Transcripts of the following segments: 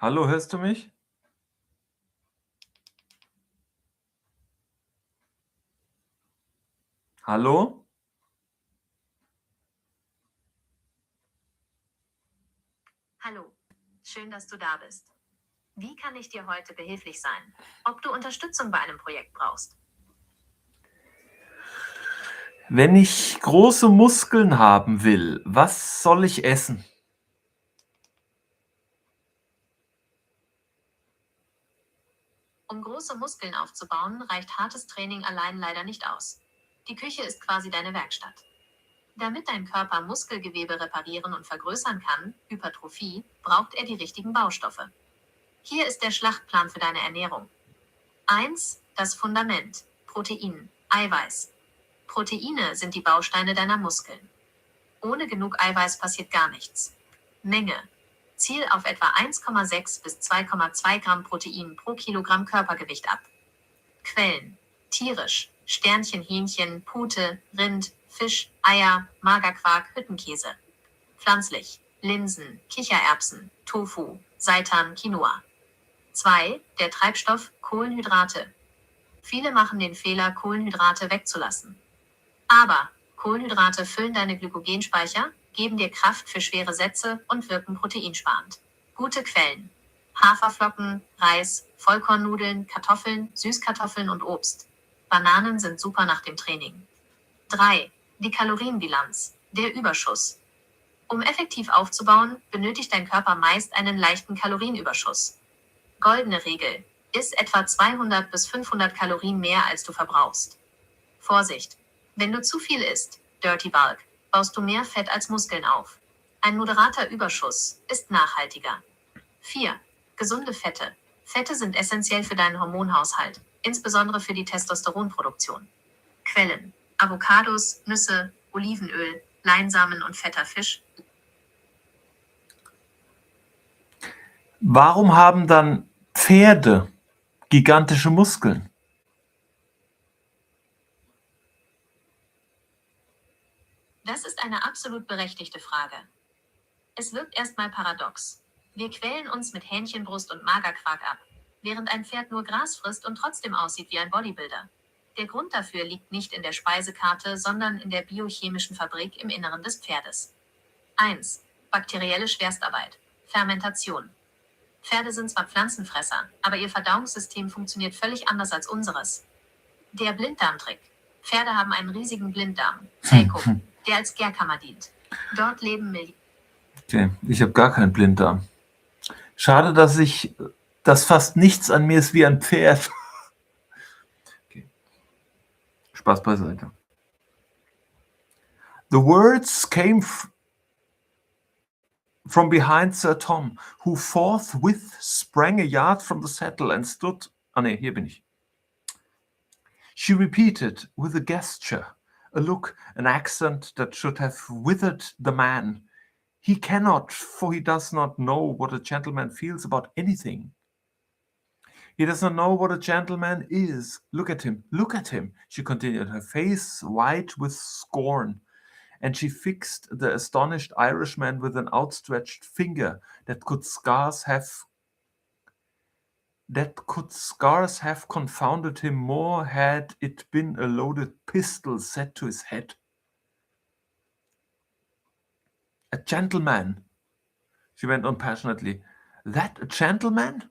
Hallo, hörst du mich? Hallo? Hallo, schön, dass du da bist. Wie kann ich dir heute behilflich sein? Ob du Unterstützung bei einem Projekt brauchst? Wenn ich große Muskeln haben will, was soll ich essen? Um große Muskeln aufzubauen, reicht hartes Training allein leider nicht aus. Die Küche ist quasi deine Werkstatt. Damit dein Körper Muskelgewebe reparieren und vergrößern kann, Hypertrophie, braucht er die richtigen Baustoffe. Hier ist der Schlachtplan für deine Ernährung. 1. Das Fundament. Protein, Eiweiß. Proteine sind die Bausteine deiner Muskeln. Ohne genug Eiweiß passiert gar nichts. Menge. Ziel auf etwa 1,6 bis 2,2 Gramm Protein pro Kilogramm Körpergewicht ab. Quellen. Tierisch. Sternchen, Hähnchen, Pute, Rind, Fisch, Eier, Magerquark, Hüttenkäse. Pflanzlich. Linsen, Kichererbsen, Tofu, Seitan, Quinoa. 2. Der Treibstoff Kohlenhydrate. Viele machen den Fehler, Kohlenhydrate wegzulassen. Aber Kohlenhydrate füllen deine Glykogenspeicher, geben dir Kraft für schwere Sätze und wirken proteinsparend. Gute Quellen. Haferflocken, Reis, Vollkornnudeln, Kartoffeln, Süßkartoffeln und Obst. Bananen sind super nach dem Training. 3. Die Kalorienbilanz. Der Überschuss. Um effektiv aufzubauen, benötigt dein Körper meist einen leichten Kalorienüberschuss. Goldene Regel. Iss etwa 200 bis 500 Kalorien mehr, als du verbrauchst. Vorsicht! Wenn du zu viel isst, Dirty Bulk, baust du mehr Fett als Muskeln auf. Ein moderater Überschuss ist nachhaltiger. 4. Gesunde Fette. Fette sind essentiell für deinen Hormonhaushalt, insbesondere für die Testosteronproduktion. Quellen: Avocados, Nüsse, Olivenöl, Leinsamen und fetter Fisch. Warum haben dann Pferde gigantische Muskeln? Das ist eine absolut berechtigte Frage. Es wirkt erstmal paradox. Wir quälen uns mit Hähnchenbrust und Magerquark ab, während ein Pferd nur Gras frisst und trotzdem aussieht wie ein Bodybuilder. Der Grund dafür liegt nicht in der Speisekarte, sondern in der biochemischen Fabrik im Inneren des Pferdes. 1. Bakterielle Schwerstarbeit. Fermentation. Pferde sind zwar Pflanzenfresser, aber ihr Verdauungssystem funktioniert völlig anders als unseres. Der Blinddarmtrick. Pferde haben einen riesigen Blinddarm, Zellkuchen, der als Gärkammer dient. Dort leben Millionen. Okay, ich habe gar keinen Blinddarm. Schade, dass fast nichts an mir ist wie ein Pferd. Okay. Spaß beiseite. The words came from behind Sir Tom, who forthwith sprang a yard from the saddle and stood... Ah nee, hier bin ich. She repeated with a gesture, a look, an accent that should have withered the man. He cannot, for he does not know what a gentleman feels about anything. He does not know what a gentleman is. Look at him, she continued, her face white with scorn. And she fixed the astonished Irishman with an outstretched finger that could scarce have confounded him more had it been a loaded pistol set to his head. A gentleman, she went on passionately. That a gentleman?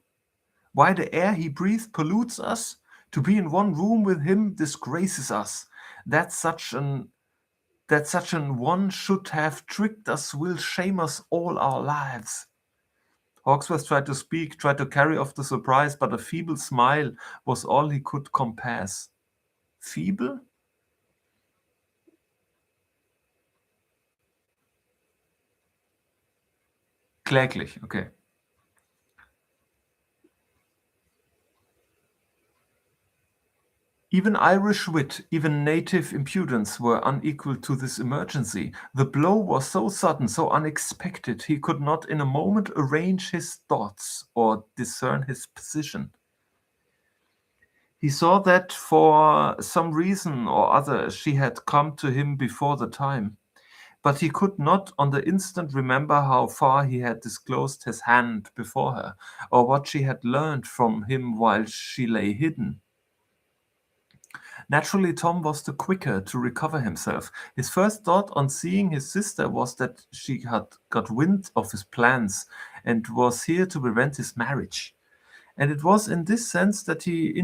Why, the air he breathes pollutes us. To be in one room with him disgraces us. That such an one should have tricked us will shame us all our lives. Hawksworth tried to speak, tried to carry off the surprise, but a feeble smile was all he could compass. Feeble? Kläglich, okay. Even Irish wit, even native impudence were unequal to this emergency. The blow was so sudden, so unexpected, he could not in a moment arrange his thoughts or discern his position. He saw that for some reason or other she had come to him before the time. but he could not on the instant remember how far he had disclosed his hand before her, or what she had learned from him while she lay hidden. Naturally, Tom was the quicker to recover himself. His first thought on seeing his sister was that she had got wind of his plans and was here to prevent his marriage. And it was in this sense that he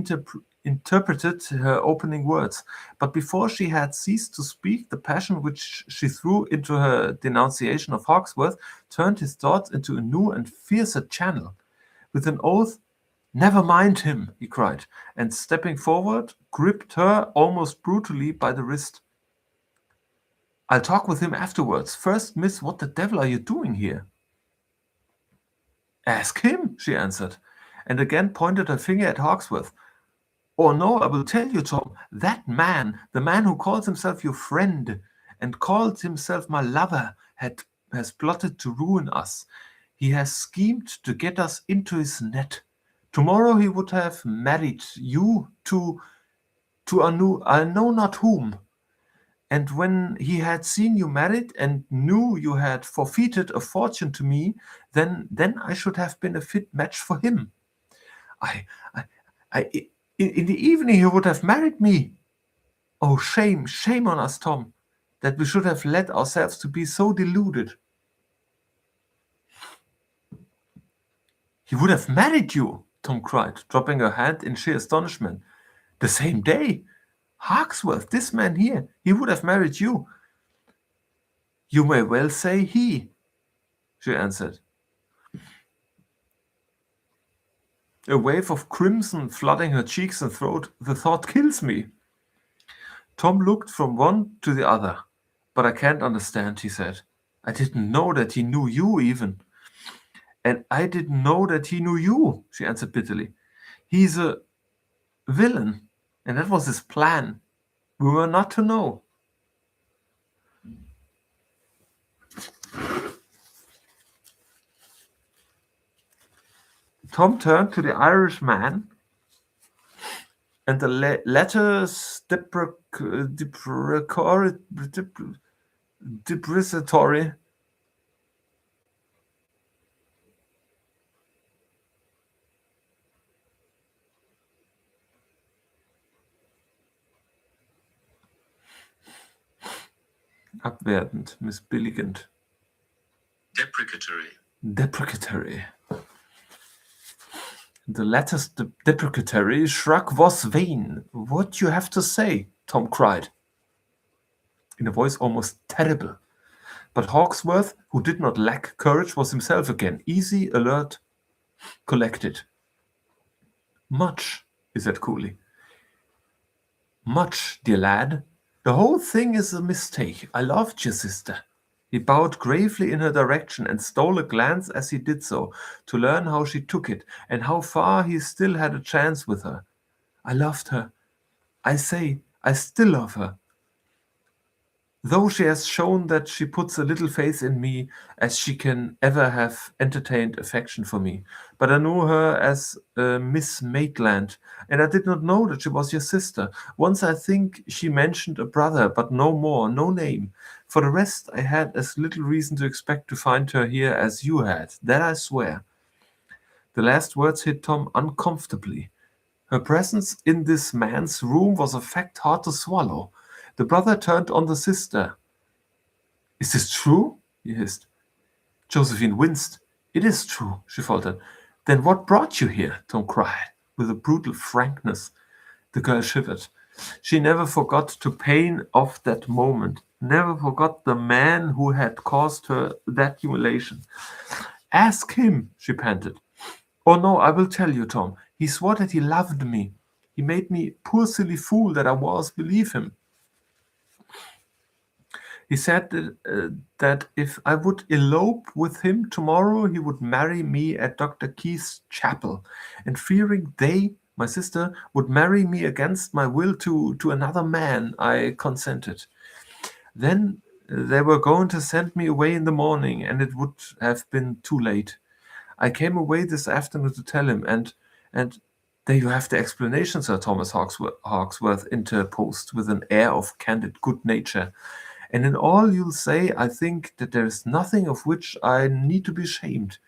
interpreted her opening words. But before she had ceased to speak, the passion which she threw into her denunciation of Hawkesworth turned his thoughts into a new and fiercer channel. With an oath, "Never mind him," he cried, and stepping forward, gripped her almost brutally by the wrist. "I'll talk with him afterwards. First, miss, what the devil are you doing here?" "Ask him," she answered, and again pointed her finger at Hawkesworth. "Oh no, I will tell you, Tom. That man, the man who calls himself your friend and called himself my lover, has plotted to ruin us. He has schemed to get us into his net. Tomorrow he would have married you to I know not whom. And when he had seen you married and knew you had forfeited a fortune to me, then I should have been a fit match for him. In the evening he would have married me. Oh, shame, shame on us, Tom, that we should have let ourselves to be so deluded." "He would have married you," Tom cried, dropping her hand in sheer astonishment. "The same day? Hawkesworth, this man here, he would have married you." "You may well say he," she answered. A wave of crimson flooding her cheeks and throat. "The thought kills me." Tom looked from one to the other. "But I can't understand," he said. "I didn't know that he knew you even." "And I didn't know that he knew you," she answered bitterly. "He's a villain, and that was his plan. We were not to know." Tom turned to the Irishman, and the latter's depreciatory abwertend, missbilligend. Deprecatory. The latter's deprecatory shrug was vain. "What you have to say?" Tom cried, in a voice almost terrible. But Hawkesworth, who did not lack courage, was himself again, easy, alert, collected. "Much," he said coolly. "Much, dear lad. The whole thing is a mistake. I loved your sister." He bowed gravely in her direction and stole a glance as he did so, to learn how she took it and how far he still had a chance with her. "I loved her. I say, I still love her. Though she has shown that she puts a little faith in me as she can ever have entertained affection for me. But I knew her as Miss Maitland, and I did not know that she was your sister. Once I think she mentioned a brother, but no more, no name. For the rest, I had as little reason to expect to find her here as you had. That I swear." The last words hit Tom uncomfortably. Her presence in this man's room was a fact hard to swallow. The brother turned on the sister. "Is this true?" he hissed. Josephine winced. "It is true," she faltered. "Then what brought you here?" Tom cried, with a brutal frankness. The girl shivered. She never forgot the pain of that moment, never forgot the man who had caused her that humiliation. "Ask him," she panted. "Oh no, I will tell you, Tom. He swore that he loved me. He made me, poor silly fool that I was, believe him. He said that if I would elope with him tomorrow, he would marry me at Dr. Keith's chapel. And fearing they, my sister, would marry me against my will to another man, I consented. Then they were going to send me away in the morning, and it would have been too late. I came away this afternoon to tell him, and there you have the explanation, Sir Thomas Hawkesworth interposed with an air of candid good nature. And in all you'll say, I think that there is nothing of which I need to be ashamed.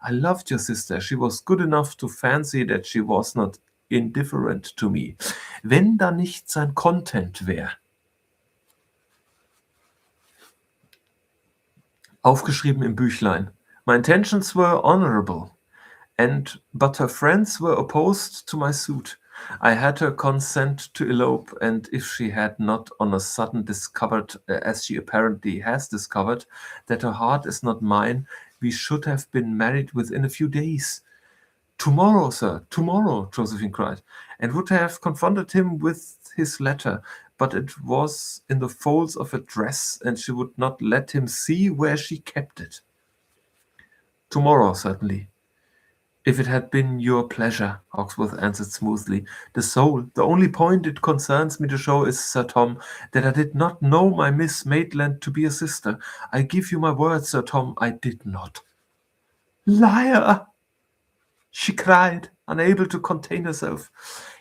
I loved your sister. She was good enough to fancy that she was not indifferent to me. Wenn da nicht sein Content wäre. Aufgeschrieben im Büchlein. My intentions were honorable, but her friends were opposed to my suit. I had her consent to elope, and if she had not on a sudden discovered, as she apparently has discovered, that her heart is not mine, we should have been married within a few days. Tomorrow, sir, tomorrow, Josephine cried, and would have confronted him with his letter, but it was in the folds of a dress, and she would not let him see where she kept it. Tomorrow, certainly. If it had been your pleasure, Hawksworth answered smoothly. The only point it concerns me to show is, Sir Tom, that I did not know my Miss Maitland to be a sister. I give you my word, Sir Tom, I did not. Liar! She cried, unable to contain herself.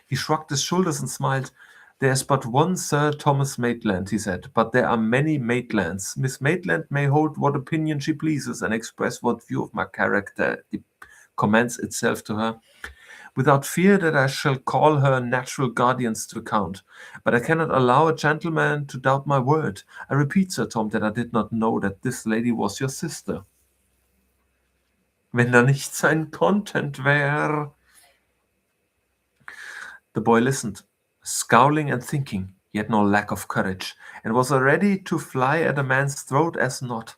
He shrugged his shoulders and smiled. There's but one Sir Thomas Maitland, he said, but there are many Maitlands. Miss Maitland may hold what opinion she pleases and express what view of my character commends itself to her, without fear that I shall call her natural guardians to account. But I cannot allow a gentleman to doubt my word. I repeat, Sir Tom, that I did not know that this lady was your sister. Wenn da nicht sein Content wäre. The boy listened, scowling and thinking, yet no lack of courage, and was ready to fly at a man's throat as not.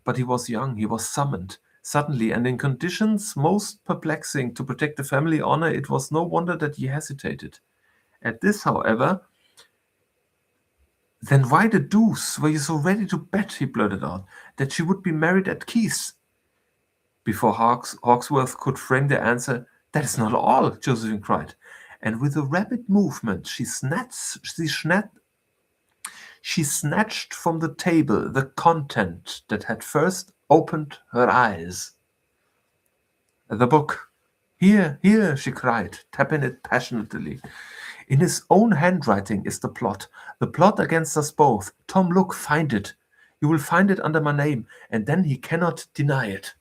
But he was young, he was summoned. Suddenly, and in conditions most perplexing to protect the family honor, it was no wonder that he hesitated. At this, however, then why the deuce were you so ready to bet, he blurted out, that she would be married at Keith's? Before Hawksworth could frame the answer, that is not all, Josephine cried. And with a rapid movement, she snatched from the table the content that had first opened her eyes. The book. Here, here, she cried, tapping it passionately. In his own handwriting is the plot against us both. Tom, look, find it. You will find it under my name, and then he cannot deny it.